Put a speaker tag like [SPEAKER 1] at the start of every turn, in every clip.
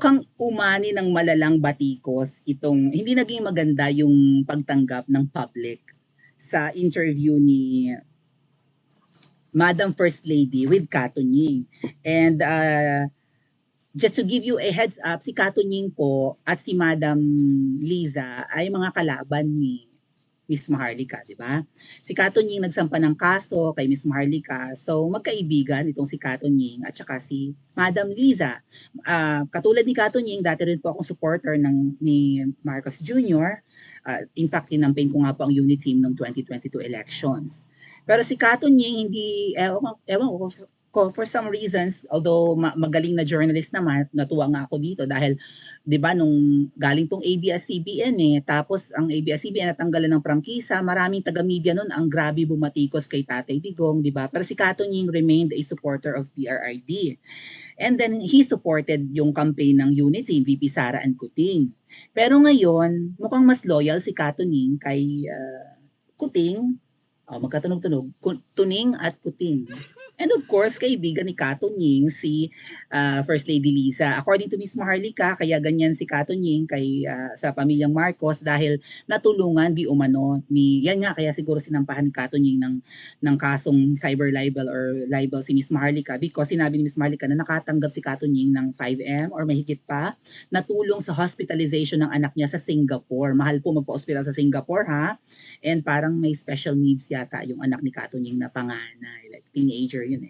[SPEAKER 1] mukhang umani ng malalang batikos itong hindi naging maganda yung pagtanggap ng public sa interview ni Madam First Lady with Katunying. And just to give you a heads up, si Katunying po at si Madam Liza ay mga kalaban ni Miss Maharlika, di ba? Si Katunying nagsampa ng kaso kay Miss Maharlika. So, magkaibigan itong si Katunying at saka si Madam Liza. Katulad ni Katunying, dati rin po akong supporter ni Marcos Jr. In fact, kinampaign ko nga po ang unit team ng 2022 elections. Pero si Katunying, hindi, ewan ko, for some reasons, although magaling na journalist naman, natuwa nga ako dito dahil, di ba, nung galing tong ABS-CBN tapos ang ABS-CBN natanggalan ng prangkisa, maraming taga-media nun ang grabe bumatikos kay Tatay Digong, di ba? Pero si Katunying remained a supporter of PRRD. And then, he supported yung campaign ng Unity, VP Sara and Kuting. Pero ngayon, mukhang mas loyal si Katunying kay Kuting, magkatunog-tunog, Tuning at Kuting. And of course, kaibigan ni Katunying si First Lady Liza. According to Miss Maharlika, kaya ganyan si Katunying kay sa pamilyang Marcos dahil natulungan di umano ni yan nga kaya siguro sinampahan ni Katunying ng kasong cyber libel or libel si Miss Maharlika because sinabi ni Miss Maharlika na nakatanggap si Katunying ng 5M or mahigit pa na tulong sa hospitalization ng anak niya sa Singapore. Mahal po magpa-hospital sa Singapore ha. And parang may special needs yata yung anak ni Katunying na panganay, like teenager yun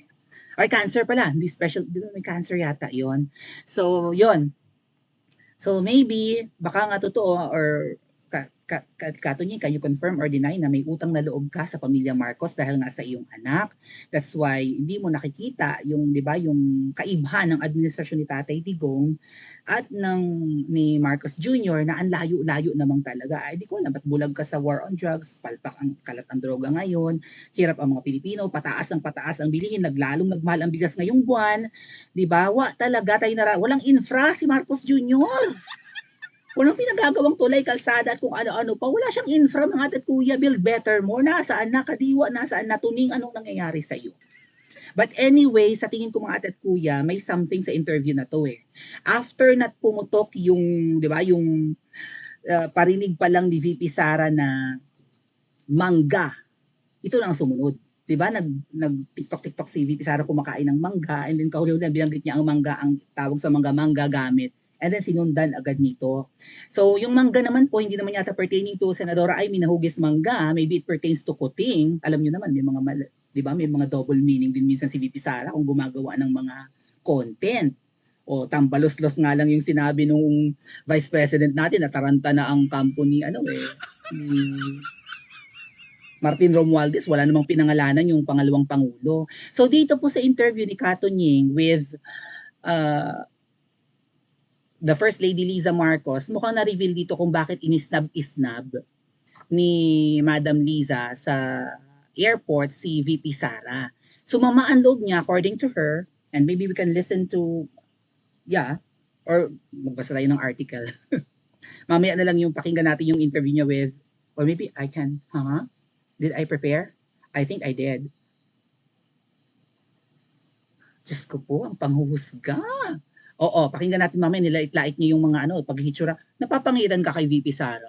[SPEAKER 1] Or cancer pala, hindi special, di ba may cancer yata yon. So, yun. So, maybe, baka nga totoo or Katunying, can you confirm or deny na may utang na loob ka sa pamilya Marcos dahil nga sa iyong anak? That's why hindi mo nakikita yung, di ba, yung kaibhan ng administrasyon ni Tatay Digong at ni Marcos Jr. na ang layo-layo namang talaga. Ay, di ko alam, ba't bulag ka sa war on drugs, palpak ang kalat ang droga ngayon, hirap ang mga Pilipino, pataas ang bilihin, nagmahal ang bigas ngayong buwan, di ba? Talaga tayo walang infra si Marcos Jr. Walang pinagagawang tulay, kalsada at kung ano-ano pa. Wala siyang infra, mga tat kuya, build better more. Nasaan na, kadiwa, nasaan na, Tuning, anong nangyayari sa'yo? But anyway, sa tingin ko mga tat kuya, may something sa interview na to After na pumutok yung, di ba, yung parinig pa lang ni VP Sara na mangga, ito na ang sumunod. Di ba, nag-TikTok si VP Sara kumakain ng mangga and then kahuli na binanggit niya ang mangga, ang tawag sa mangga gamit. And then sinundan agad nito. So yung mangga naman po, hindi naman yata pertaining to Senadora Amy Nahugis mangga. Maybe it pertains to Kuting. Alam nyo naman, may mga, di ba, may mga double meaning din minsan si VP Sara kung gumagawa ng mga content. O tambalos-los nga lang yung sinabi nung Vice President natin na taranta na ang kampo ni Martin Romualdez, wala namang pinangalanan yung pangalawang pangulo. So dito po sa interview ni Katunying with the First Lady Liza Marcos, mukhang na-reveal dito kung bakit inisnab-isnab ni Madam Liza sa airport si VP Sara. Sumama ang loob niya according to her, and maybe we can listen to, or magbasa tayo ng article. Mamaya na lang yung pakinggan natin yung interview niya with, or maybe I can, Did I prepare? I think I did. Diyos ko po, ang panghuhusga. Oo, pakinggan natin mamaya, nilait-lait niya yung mga paghihitsura. Napapangiran ka kay VP Sara?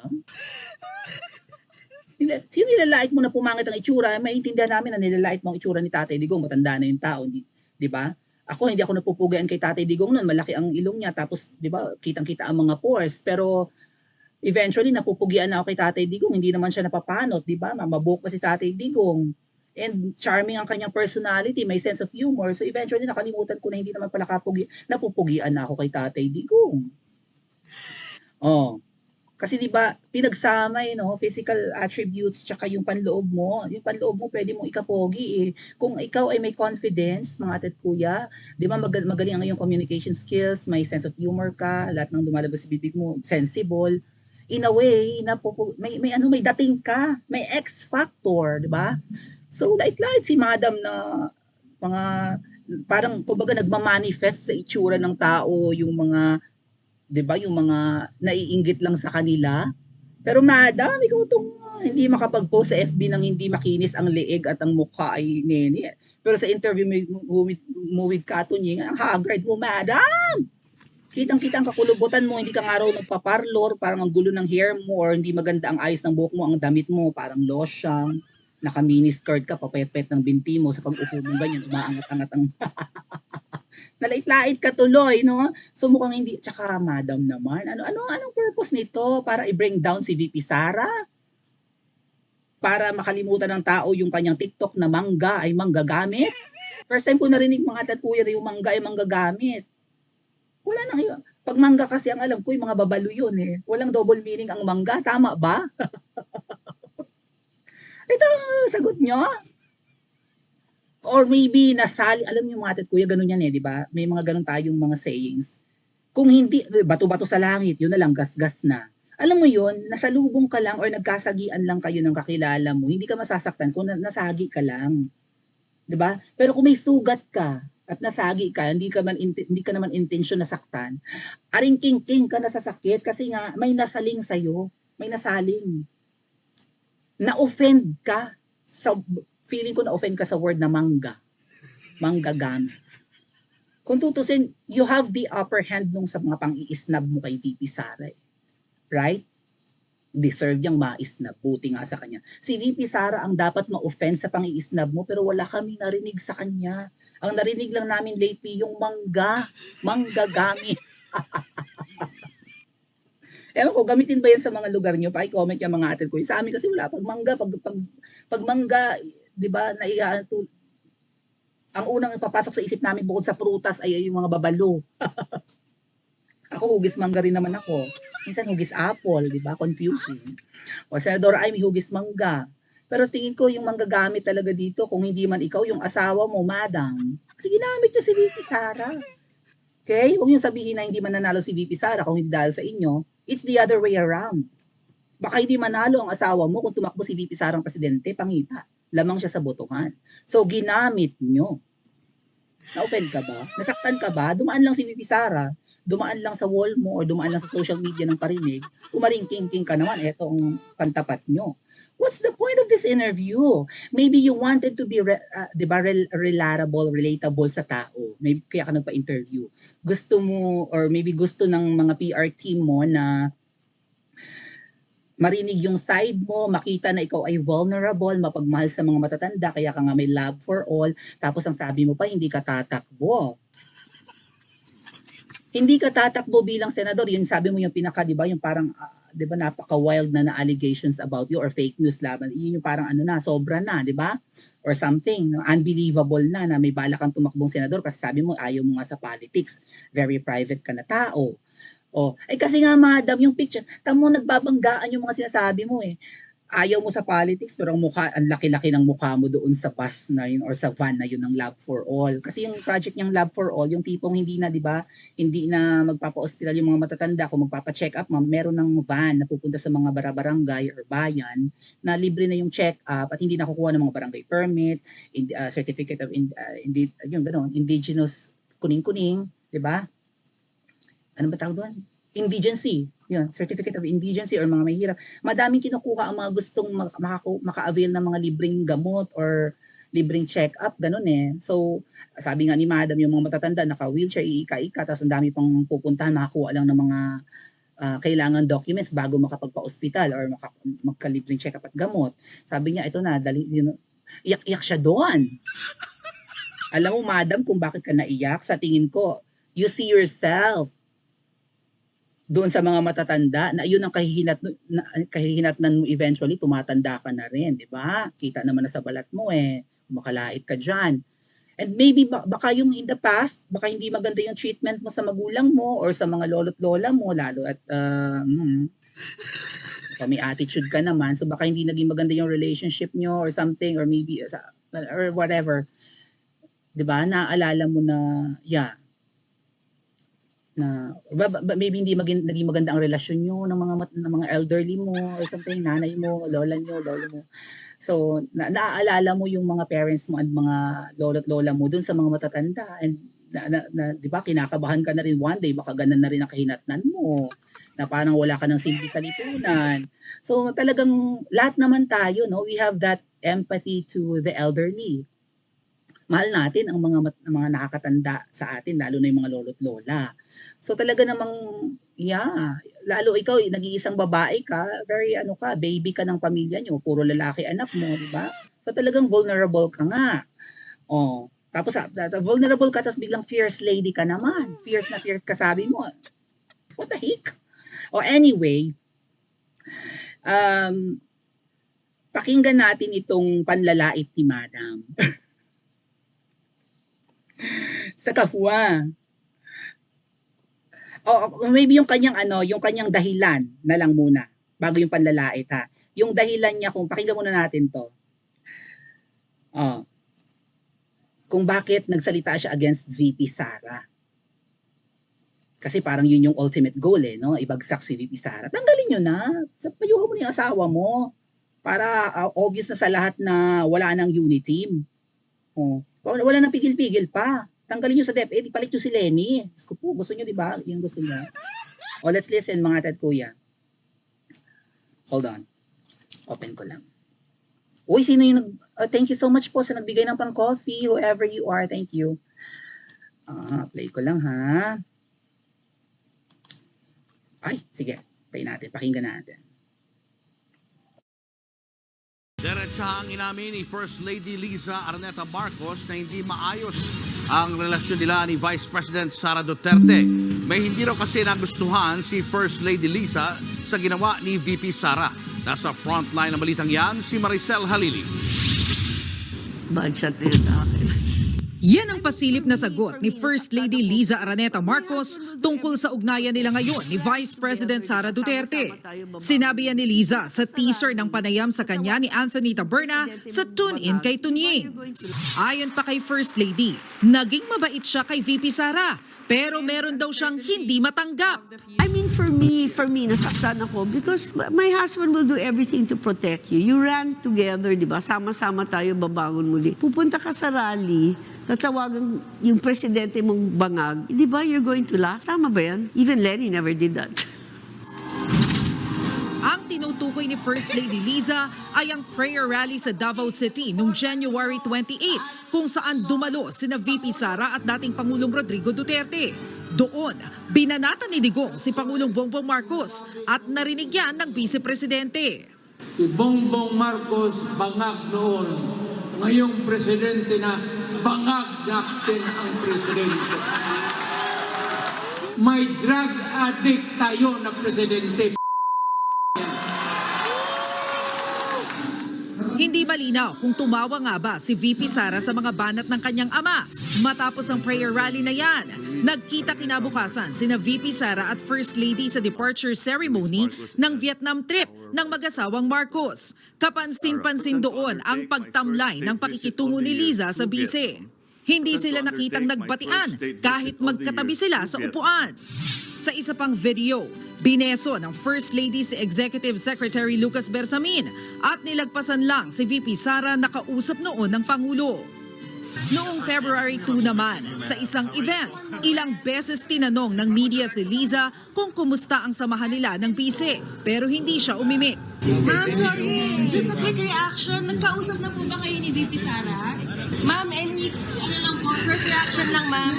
[SPEAKER 1] Sino nilalait mo na pumangit ang itsura? Maintindihan namin na nilalait mo ang itsura ni Tatay Digong. Matanda na yung tao, di ba? Ako, hindi ako napupugayan kay Tatay Digong noon. Malaki ang ilong niya. Tapos, di ba, kitang-kita ang mga pores. Pero, eventually, napupugian na ako kay Tatay Digong. Hindi naman siya napapanot, di ba? Mabuk pa si Tatay Digong. And charming ang kanyang personality, may sense of humor. So eventually nakalimutan ko na hindi naman pala napupugian na ako kay Tatay Digong. Kasi 'di ba, pinagsama physical attributes tsaka yung panloob mo. Yung panloob mo pwede mong ikapogi Kung ikaw ay may confidence, mga ate at kuya, 'di ba magaling ang iyong communication skills, may sense of humor ka, lahat ng lumalabas sa bibig mo sensible. In a way, may dating ka, may X factor, 'di ba? So, light-light si Madam na mga, parang, kumbaga, nagmamanifest sa itsura ng tao yung mga, di ba, yung mga naiinggit lang sa kanila. Pero Madam, ikaw itong hindi makapag-post sa FB nang hindi makinis ang leeg at ang mukha ay Pero sa interview mo with Katunying, ang haggard mo, Madam! Kitang-kita ang kakulubutan mo, hindi ka nga raw nagpa-parlor, parang ang gulo ng hair mo or hindi maganda ang ayos ng buhok mo, ang damit mo, parang losyang, naka-mini skirt ka, papayat-payat ng binti mo, sa pag-upo mo ganyan, umaangat-angat ang nalait-lait ka tuloy, no? So mukhang hindi, tsaka madam naman, anong purpose nito? Para i-bring down si VP Sara? Para makalimutan ng tao yung kanyang TikTok na mangga ay manggagamit? First time ko narinig mga tatkuya na yung mangga ay manggagamit. Wala nang iba. Pag mangga kasi ang alam ko, yung mga babalo yun eh. Walang double meaning ang mangga. Tama ba? Ito ang sagot nyo? Or maybe nasali, alam niyo mga kuya, ganun yan eh, di ba? May mga ganun tayong mga sayings. Kung hindi, bato-bato sa langit, yun na lang, gas-gas na. Alam mo yun, nasalubong ka lang or nagkasagian lang kayo ng kakilala mo, hindi ka masasaktan kung nasagi ka lang. 'Di ba? Pero kung may sugat ka at nasagi ka, hindi ka naman intensyon na saktan, aring king-king ka nasasakit kasi nga may nasaling sa may nasaling. Na-offend ka sa feeling ko na-offend ka sa word na mangga. Manggagamit. Kung tutusin, you have the upper hand nung sa mga pang-iisnab mo kay VP Sara. Right? Deserve niyang maisnab. Buti nga sa kanya. Si VP Sara ang dapat ma-offend sa pang-iisnab mo pero wala kami narinig sa kanya. Ang narinig lang namin lately yung manggagami. Ewan ko, gamitin ba yan sa mga lugar nyo? Pa-comment yung mga atin ko. Sa amin kasi wala. Pag mangga, di ba, ang unang papasok sa isip namin bukod sa prutas ay yung mga babalo. Ako, hugis mangga rin naman ako. Minsan hugis apple, di ba? Confusing. O, Senador ay may hugis mangga. Pero tingin ko yung manggagamit talaga dito, kung hindi man ikaw, yung asawa mo, madam. Kasi ginamit nyo si VP Sara. Okay? Huwag nyo sabihin na hindi mananalo si VP Sara kung hindi dahil sa inyo. It's the other way around. Baka hindi manalo ang asawa mo kung tumakbo si VP Sarang presidente, pangita. Lamang siya sa botohan. So, ginamit nyo. Na-offend ka ba? Nasaktan ka ba? Dumaan lang si VP Sara, dumaan lang sa wall mo or dumaan lang sa social media ng parinig, umaring-king-king ka naman, eto ang pantapat nyo. What's the point of this interview? Maybe you wanted to be, relatable sa tao. Maybe kaya ka nagpa-interview. Gusto mo, or maybe gusto ng mga PR team mo na marinig yung side mo, makita na ikaw ay vulnerable, mapagmahal sa mga matatanda, kaya ka nga may love for all, tapos ang sabi mo pa, hindi ka tatakbo. Hindi ka tatakbo bilang senador, yun sabi mo yung pinaka, di ba, yung parang, di ba, napaka-wild na allegations about you or fake news laban, yun yung parang sobra na, di ba? Or something, unbelievable na may bala kang tumakbong senador kasi sabi mo, ayaw mo nga sa politics, very private ka na tao. Kasi nga madam, yung picture, tamo nagbabanggaan yung mga sinasabi mo eh. Ayaw mo sa politics pero ang laki-laki ng mukha mo doon sa bus na yun or sa van na yun ng Love for All. Kasi yung project niyang Love for All, yung tipong hindi na, 'di ba? Hindi na magpapa-hospital yung mga matatanda, kung magpapa-check up, meron ng van na pupunta sa mga barangay or bayan na libre na yung check up at hindi nakukuha ng mga barangay permit, certificate of yung gano'n, indigenous kuning-kuning, 'di ba? Ano ba tawag doon? Indigency. Yun, Certificate of Indigency or mga mahirap. Madaming kinukuha ang mga gustong maka-avail ng mga libreng gamot or libreng check-up, ganun eh. So, sabi nga ni Madam, yung mga matatanda, naka-wheelchair, iika-ika, tapos ang dami pang pupuntahan, makakuha lang ng mga kailangan documents bago makapagpa-ospital or magka-libreng check-up at gamot. Sabi niya, ito na, iyak-iyak siya doon. Alam mo, Madam, kung bakit ka naiyak, sa tingin ko, you see yourself doon sa mga matatanda na yun ang kahihinatnan mo eventually, tumatanda ka na rin, di ba? Kita naman na sa balat mo eh, makalait ka dyan. And maybe baka yung in the past, baka hindi maganda yung treatment mo sa magulang mo or sa mga lolo't lola mo, lalo at may attitude ka naman, so baka hindi naging maganda yung relationship nyo or something, or maybe or whatever. Di ba? Naaalala mo na, na maybe hindi naging maganda ang relasyon nyo ng mga elderly mo or something, nanay mo, lola mo. So, naaalala mo yung mga parents mo at mga lolo't lola mo dun sa mga matatanda, and di ba, kinakabahan ka na rin one day, baka ganun na rin ang kahinatnan mo, na parang wala ka ng silbi sa lipunan. So, talagang lahat naman tayo, no? We have that empathy to the elderly. mahal natin ang mga nakakatanda sa atin, lalo na yung mga lolo't lola. So talaga namang, yeah, lalo ikaw, nag-iisang babae ka, very ano ka, baby ka ng pamilya niyo, puro lalaki anak mo, di ba? So talagang vulnerable ka nga. Oh, tapos vulnerable ka, tapos biglang fierce lady ka naman. Fierce na fierce ka, sabi mo. What the heck? Oh, anyway, pakinggan natin itong panlalait ni Madam. Sa Kafua. Oh, maybe yung kanyang yung kanyang dahilan na lang muna bago yung panlalait ha. Yung dahilan niya, kung pakinggan muna natin 'to. Oh. Kung bakit nagsalita siya against VP Sara. Kasi parang yun yung ultimate goal no, ibagsak si VP Sara. Tanggalin niyo na. Payuhan mo na yung asawa mo. Para obvious na sa lahat na wala nang unity team. Oh, wala nang pigil-pigil pa. Tanggalin niyo sa DepEd, ipalit niyo si Lenny. Gusto niyo, di ba? Yung gusto niyo. Oh, let's listen mga Ted Kuya. Hold on. Open ko lang. Uy, sino yung thank you so much po sa nagbigay ng pang-coffee, whoever you are. Thank you. Play ko lang ha. Ay, sige. Play natin. Pakinggan natin.
[SPEAKER 2] Diretsahang inamin ni First Lady Liza Araneta Marcos na hindi maayos ang relasyon nila ni Vice President Sara Duterte. May hindi raw kasi nagustuhan si First Lady Liza sa ginawa ni VP Sara. Nasa frontline ng balitang yan, si Maricel Halili.
[SPEAKER 3] Badshot din sa akin.
[SPEAKER 4] Yan ang pasilip na sagot ni First Lady Liza Araneta Marcos tungkol sa ugnayan nila ngayon ni Vice President Sara Duterte. Sinabi yan ni Liza sa teaser ng panayam sa kanya ni Anthony Taberna sa Tune In kay Tunying. Ayon pa kay First Lady, naging mabait siya kay VP Sara, pero meron daw siyang hindi matanggap.
[SPEAKER 3] I mean, for me, nasaktan ako because my husband will do everything to protect you. You ran together, di ba? Sama-sama tayo babangon muli. Pupunta ka sa rally, tatawagan yung presidente mong bangag, di ba you're going to laugh? Tama ba yan? Even Lenny never did that.
[SPEAKER 4] Ang tinutukoy ni First Lady Liza ay ang prayer rally sa Davao City noong January 28 kung saan dumalo sina VP Sara at dating Pangulong Rodrigo Duterte. Doon, binanata ni Digong si Pangulong Bongbong Marcos at narinig yan ng Vice Presidente.
[SPEAKER 5] Si Bongbong Marcos bangag noon, ngayong presidente na bangag natin ang presidente. May drug addict tayo na presidente.
[SPEAKER 4] Hindi malinaw kung tumawa nga ba si VP Sara sa mga banat ng kanyang ama. Matapos ang prayer rally na yan, nagkita kinabukasan sina VP Sara at First Lady sa departure ceremony ng Vietnam trip ng mag-asawang Marcos. Kapansin-pansin doon ang pagtamlay ng pakikitungo ni Liza sa bise. Hindi sila nakitang nagbatian kahit magkatabi sila sa upuan. Sa isa pang video, bineso ng First Lady si Executive Secretary Lucas Bersamin at nilagpasan lang si VP Sara na kausap noon ng Pangulo. Noong February 2 naman, sa isang event, ilang beses tinanong ng media si Liza kung kumusta ang samahan nila ng bise, pero hindi siya umimik.
[SPEAKER 6] Ma'am, sorry. Just a quick reaction. Nagkausap na po ba kayo ni VP Sara? Ma'am, any, lang po, short reaction lang, ma'am.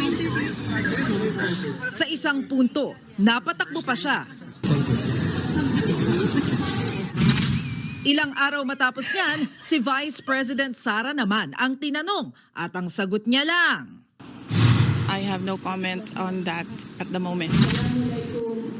[SPEAKER 4] Sa isang punto, napatakbo pa siya. Ilang araw matapos yan, si Vice President Sara naman ang tinanong at ang sagot niya lang.
[SPEAKER 7] I have no comment on that at the moment.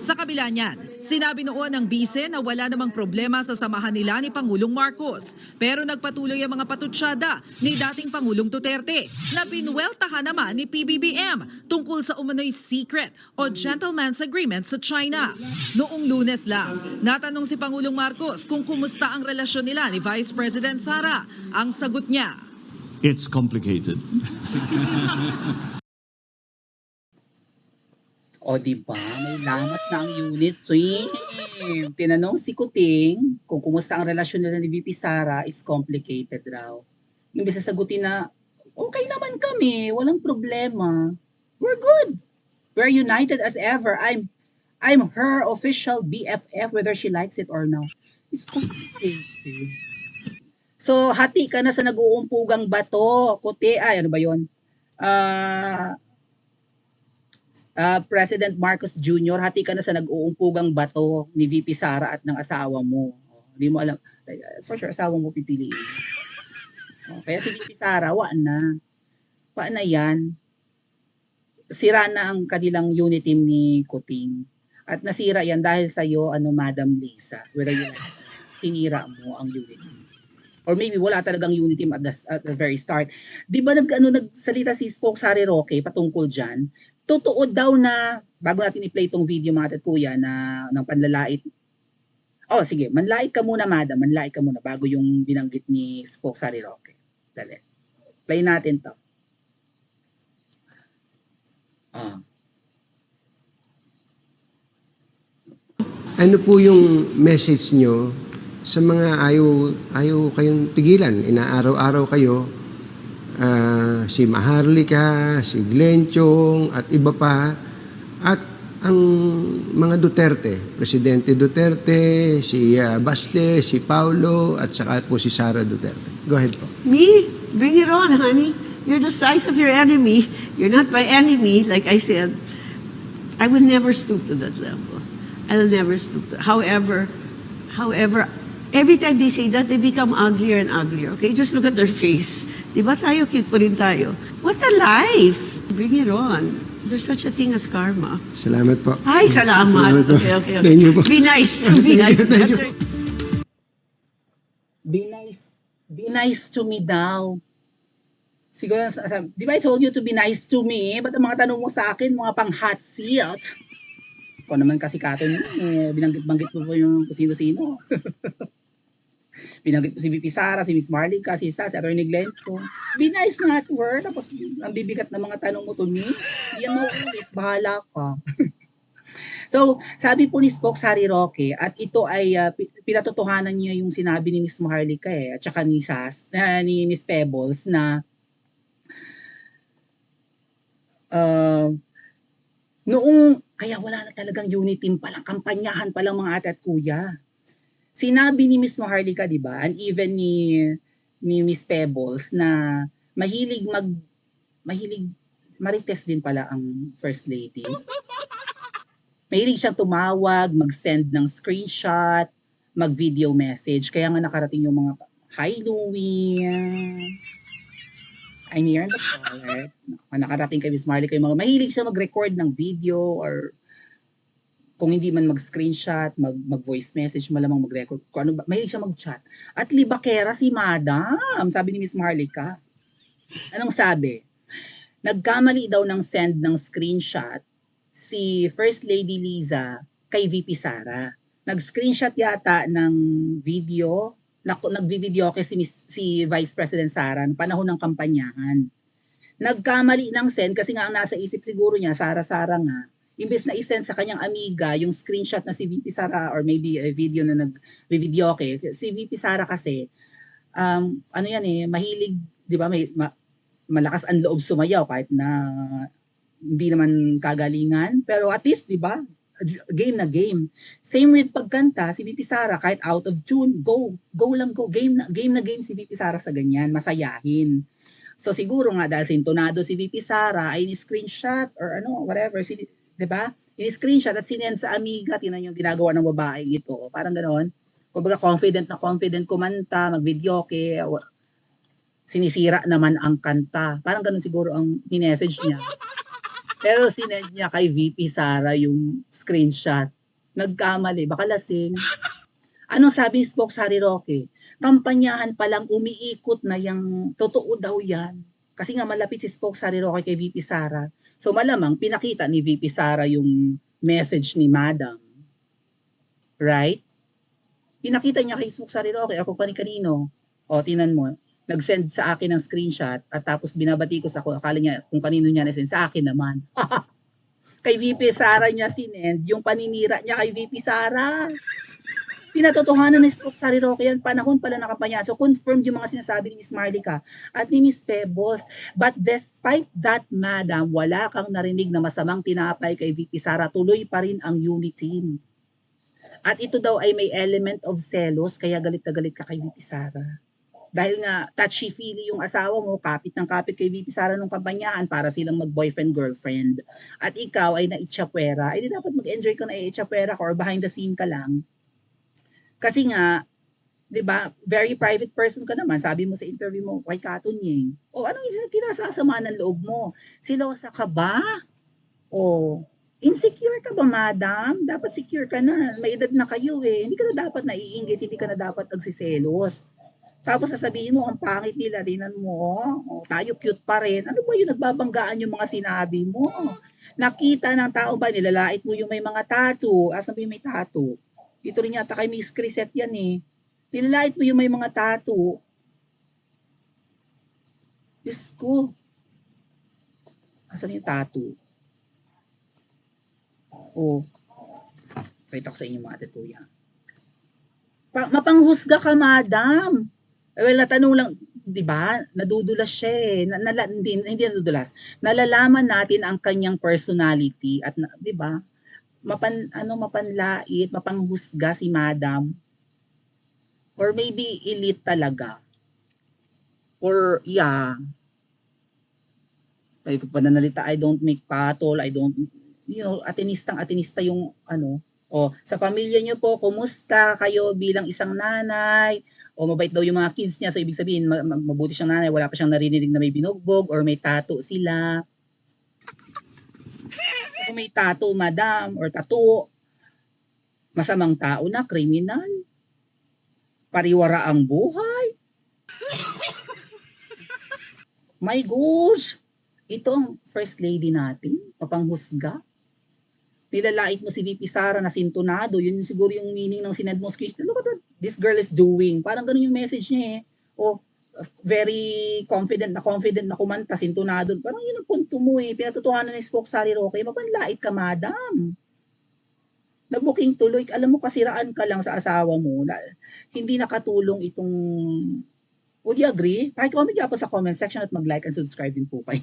[SPEAKER 4] Sa kabila niyan, sinabi noon ng bise na wala namang problema sa samahan nila ni Pangulong Marcos. Pero nagpatuloy ang mga patutsyada ni dating Pangulong Duterte na binweltahan naman ni PBBM tungkol sa umano'y secret o gentleman's agreement sa China. Noong Lunes lang, natanong si Pangulong Marcos kung kumusta ang relasyon nila ni Vice President Sara. Ang sagot niya,
[SPEAKER 8] it's complicated.
[SPEAKER 1] O diba, may lamat na ang unit. Tinanong si Kuting kung kumusta ang relasyon nila ni VP Sara, it's complicated raw. Yung bisa sagutin na, okay naman kami, walang problema. We're good. We're united as ever. I'm her official BFF whether she likes it or not. It's complicated. So, hati ka na sa nag-uumpugang bato. Kuti, ay, ano ba yun? President Marcos Jr., hati ka na sa nag-uumpugang bato ni VP Sara at ng asawa mo. Hindi mo alam. For sure, asawa mo pipiliin. Kaya si VP Sara, wa na yan. Sira na ang kanilang unit team ni Kuting. At nasira yan dahil sa'yo, Madam Lisa. Whether you like it, sinira mo ang unit team. Or maybe wala talagang unit team at the very start. Di ba nagsalita si Spokes Harry Roque patungkol dyan? Totoo daw na, bago natin i-play itong video mga at kuya na ng panlalait. Oh, sige, manlait ka muna, madam. Manlait ka muna bago yung binanggit ni Spokes Harry Roque. Dali. Play natin to.
[SPEAKER 9] Ano po yung message nyo sa mga ayaw kayong tigilan? Inaaraw-araw kayo, si Maharlika, si Glenn Chong, at iba pa, at ang mga Duterte, Presidente Duterte, si Baste, si Paulo, at saka po si Sara Duterte. Go ahead po.
[SPEAKER 3] Me? Bring it on, honey. You're the size of your enemy. You're not my enemy, like I said. I would never stoop to that level. I'll never stoop to. However, every time they say that, they become uglier and uglier. Okay, just look at their face. Di ba tayo, cute pa rin tayo. What a life! Bring it on. There's such a thing as karma.
[SPEAKER 9] Salamat po.
[SPEAKER 3] Ay, salamat.
[SPEAKER 9] Po.
[SPEAKER 3] Okay.
[SPEAKER 9] Thank you po.
[SPEAKER 3] Be nice to me.
[SPEAKER 9] Thank you.
[SPEAKER 1] Be nice to me daw. Siguro, di ba I told you to be nice to me? Ba't ang mga tanong mo sa akin, mga pang hot seat? Ako naman kasi katon binanggit-banggit mo po yung sino-sino. Binanggit mo si VP Sara, si Miss Marlica, si Isa, si Atty. Glenn Chong. Be nice nga to her. Tapos ang bibigat ng mga tanong mo to me. Yan mauulit. Bahala ka. So, sabi po ni Spokes Harry Roque, at ito ay pinatotohanan niya yung sinabi ni Miss Marlica at saka ni ni Miss Pebbles na noong, kaya wala na talagang unit team palang, kampanyahan palang mga ate at kuya. Sinabi ni Miss Maharlika, di ba, and even ni Miss Pebbles na mahilig marites din pala ang First Lady. Mahilig siyang tumawag, mag-send ng screenshot, mag-video message. Kaya nga nakarating yung mga, hi Louie, I'm here on the caller. Nakarating kay Miss Marlica yung mga mahilig siya mag-record ng video or kung hindi man mag-screenshot, mag-voice message, malamang mag-record. Kung ano ba, mahilig siya mag-chat. At libakera si Madam, sabi ni Miss Marlica. Anong sabi? Nagkamali daw ng send ng screenshot si First Lady Liza kay VP Sara. Nag-screenshot yata ng video. Nagvi-video kasi si Vice President Sara ng panahon ng kampanyahan. Nagkamali ng send kasi nga ang nasa isip siguro niya, Sara nga, imbes na i-send sa kanyang amiga yung screenshot na si VP Sara or maybe a video na nag-video si VP Sara kasi, ano yan mahilig, di ba, malakas ang loob sumayaw kahit na hindi naman kagalingan, pero at least, di ba, game na game. Same with pagkanta, si VP Sara, kahit out of tune, go lang, go. Game na game si VP Sara sa ganyan, masayahin. So siguro nga dahil sintonado si VP Sara, ay ni-screenshot or whatever, diba? Ni-screenshot at sinend sa amiga, tinan yung ginagawa ng babaeng ito. Parang ganoon. Kumbaga confident kumanta, mag-video sinisira naman ang kanta. Parang ganoon siguro ang message niya. Pero sinend niya kay VP Sara yung screenshot. Nagkamali, baka lasing. Anong sabi ni Spokes Harry Roque? Kampanyahan palang umiikot na yung totoo daw yan. Kasi nga malapit si Spokes Harry Roque kay VP Sara. So malamang pinakita ni VP Sara yung message ni Madam. Right? Pinakita niya kay Spokes Harry Roque o kung kanino. O, tinan mo. Nag-send sa akin ng screenshot at tapos binabati ko sa ako. Akala niya kung kanino niya na-send. Sa akin naman. Kay VP Sara niya sinend yung paninira niya kay VP Sara. Pinatotohanan ni Spokes Harry Roque yan. Panahon pala na kampanya. So confirmed yung mga sinasabi ni Miss Marlica at ni Miss Pebbles. But despite that, Madam, wala kang narinig na masamang tinapay kay VP Sara. Tuloy pa rin ang unit team. At ito daw ay may element of selos kaya galit na galit ka kay VP Sara. Dahil nga touchy-feely yung asawa mo, kapit ng kapit kay VP Sara nung kampanyahan para silang mag-boyfriend-girlfriend. At ikaw ay naitsapwera, ay di dapat mag-enjoy ka na itsapwera ka or behind the scene ka lang. Kasi nga, 'di ba, very private person ka naman, sabi mo sa interview mo kay Katunying. O anong kinasasama ng loob mo? Silosa ka ba? O insecure ka ba, madam? Dapat secure ka na. May edad na kayo eh. Hindi ka na dapat naiinggit, hindi ka na dapat nagsiselos. Tapos sasabihin mo, ang pangit nila, tinan mo, oh, tayo cute pa rin. Ano ba yung nagbabanggaan yung mga sinabi mo? Nakita ng tao ba, nilalait mo yung may mga tattoo. Asan ba yung may tattoo? Dito rin yata kay Miss Crisette yan eh. Nilalait mo yung may mga tattoo. Diyos ko. Asan yung tattoo? Oh, kita ko sa inyo mga tattoo yan. Mapanghusga ka, madam. Well, natanong lang, 'di ba? Nadudulas siya eh. Hindi nadudulas. Nalalaman natin ang kanyang personality at 'di ba? Mapanlait, mapanghusga si madam. Or maybe elite talaga. Or yeah. Ay ko pananalita, I don't make patol, I don't, atinista yung sa pamilya niyo po, kumusta kayo bilang isang nanay? O mabait daw yung mga kids niya, so ibig sabihin mabuti siyang nanay, wala pa siyang naririnig na may binugbog or may tattoo sila. Kung may tattoo, madam, or tattoo, masamang tao na, kriminal. Pariwara ang buhay. My gosh! Ito ang first lady natin, papanghusga. Nilalait mo si VP Sara na sintonado, yun siguro yung meaning ng sinend mo screenshot. Look at what this girl is doing. Parang ganun yung message niya eh. O, very confident na kumanta, sintonado. Parang yun ang punto mo eh. Pinatutuhanan ni Spokesary Roque, mapanlait ka, madam. Na-booking tuloy. Alam mo, kasiraan ka lang sa asawa mo. Hindi nakatulong itong... Would you agree? Pakicomment niyo po sa comment section at mag-like and subscribe din po kayo.